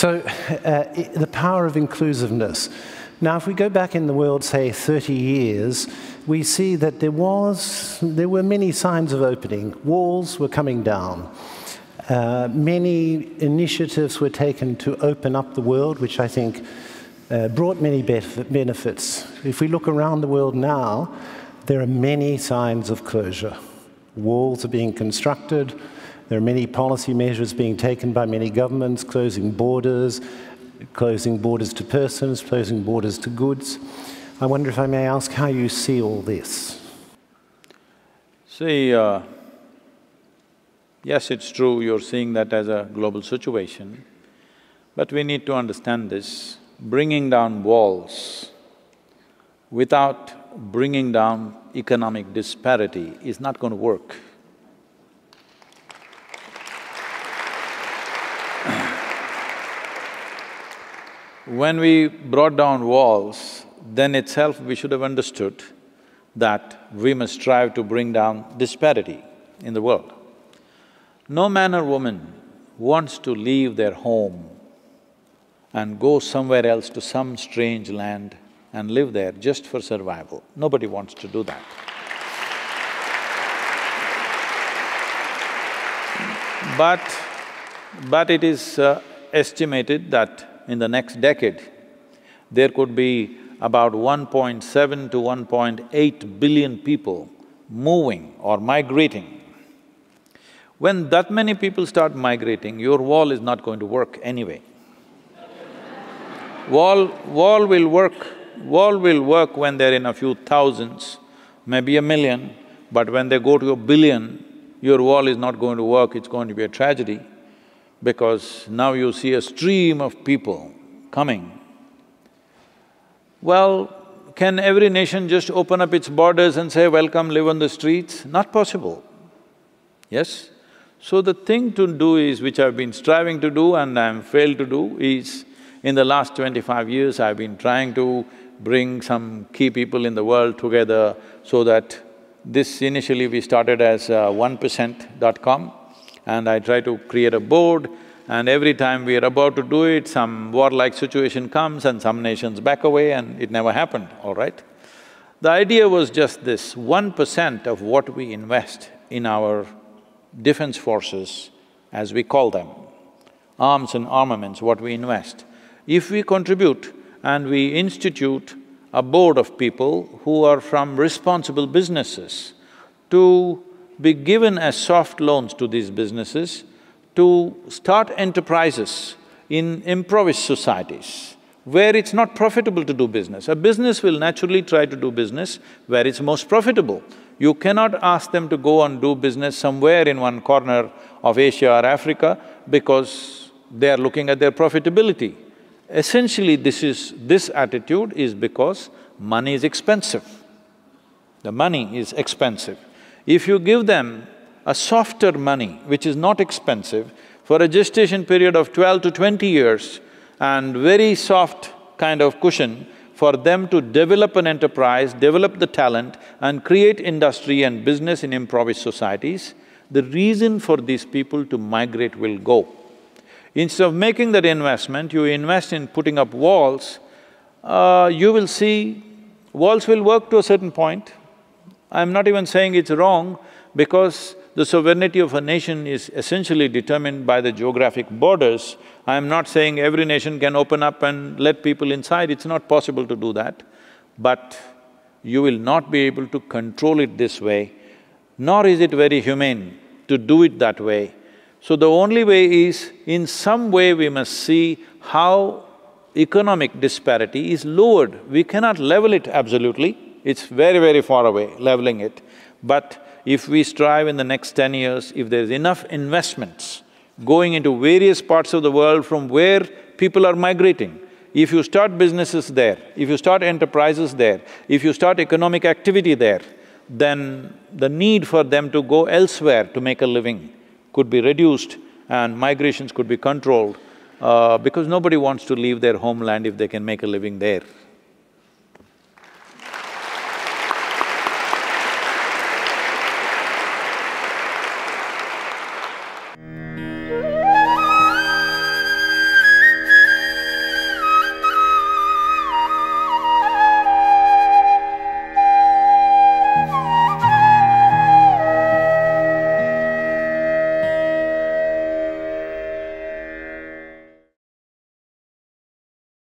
So, the power of inclusiveness. Now, if we go back in the world, say, 30 years, we see that there were many signs of opening. Walls were coming down. Many initiatives were taken to open up the world, which I think brought many benefits. If we look around the world now, there are many signs of closure. Walls are being constructed. There are many policy measures being taken by many governments, closing borders to persons, closing borders to goods. I wonder if I may ask how you see all this. See, yes, it's true, you're seeing that as a global situation, but we need to understand this. Bringing down walls without bringing down economic disparity is not going to work. When we brought down walls, then itself we should have understood that we must strive to bring down disparity in the world. No man or woman wants to leave their home and go somewhere else to some strange land and live there just for survival. Nobody wants to do that. But it is estimated that in the next decade, there could be about 1.7 to 1.8 billion people moving or migrating. When that many people start migrating, your wall is not going to work anyway. Wall will work when they're in a few thousands, maybe a million, but when they go to a billion, your wall is not going to work, it's going to be a tragedy, because now you see a stream of people coming. Well, can every nation just open up its borders and say, welcome, live on the streets? Not possible, yes? So the thing to do is, which I've been striving to do and I'm failed to do, is in the last 25 years, I've been trying to bring some key people in the world together so that this initially we started as 1%.com, and I try to create a board, and every time we are about to do it, some warlike situation comes and some nations back away and it never happened, all right? The idea was just this: 1% of what we invest in our defense forces, as we call them, arms and armaments, what we invest, if we contribute and we institute a board of people who are from responsible businesses to be given as soft loans to these businesses to start enterprises in impoverished societies where it's not profitable to do business. A business will naturally try to do business where it's most profitable. You cannot ask them to go and do business somewhere in one corner of Asia or Africa because they are looking at their profitability. Essentially, this attitude is because money is expensive. The money is expensive. If you give them a softer money, which is not expensive, for a gestation period of 12 to 20 years and very soft kind of cushion for them to develop an enterprise, develop the talent and create industry and business in impoverished societies, the reason for these people to migrate will go. Instead of making that investment, you invest in putting up walls, you will see walls will work to a certain point. I'm not even saying it's wrong, because the sovereignty of a nation is essentially determined by the geographic borders. I'm not saying every nation can open up and let people inside, it's not possible to do that. But you will not be able to control it this way, nor is it very humane to do it that way. So the only way is, in some way we must see how economic disparity is lowered. We cannot level it absolutely, it's very, very far away, leveling it. But if we strive in the next 10 years, if there's enough investments going into various parts of the world from where people are migrating, if you start businesses there, if you start enterprises there, if you start economic activity there, then the need for them to go elsewhere to make a living could be reduced and migrations could be controlled, because nobody wants to leave their homeland if they can make a living there.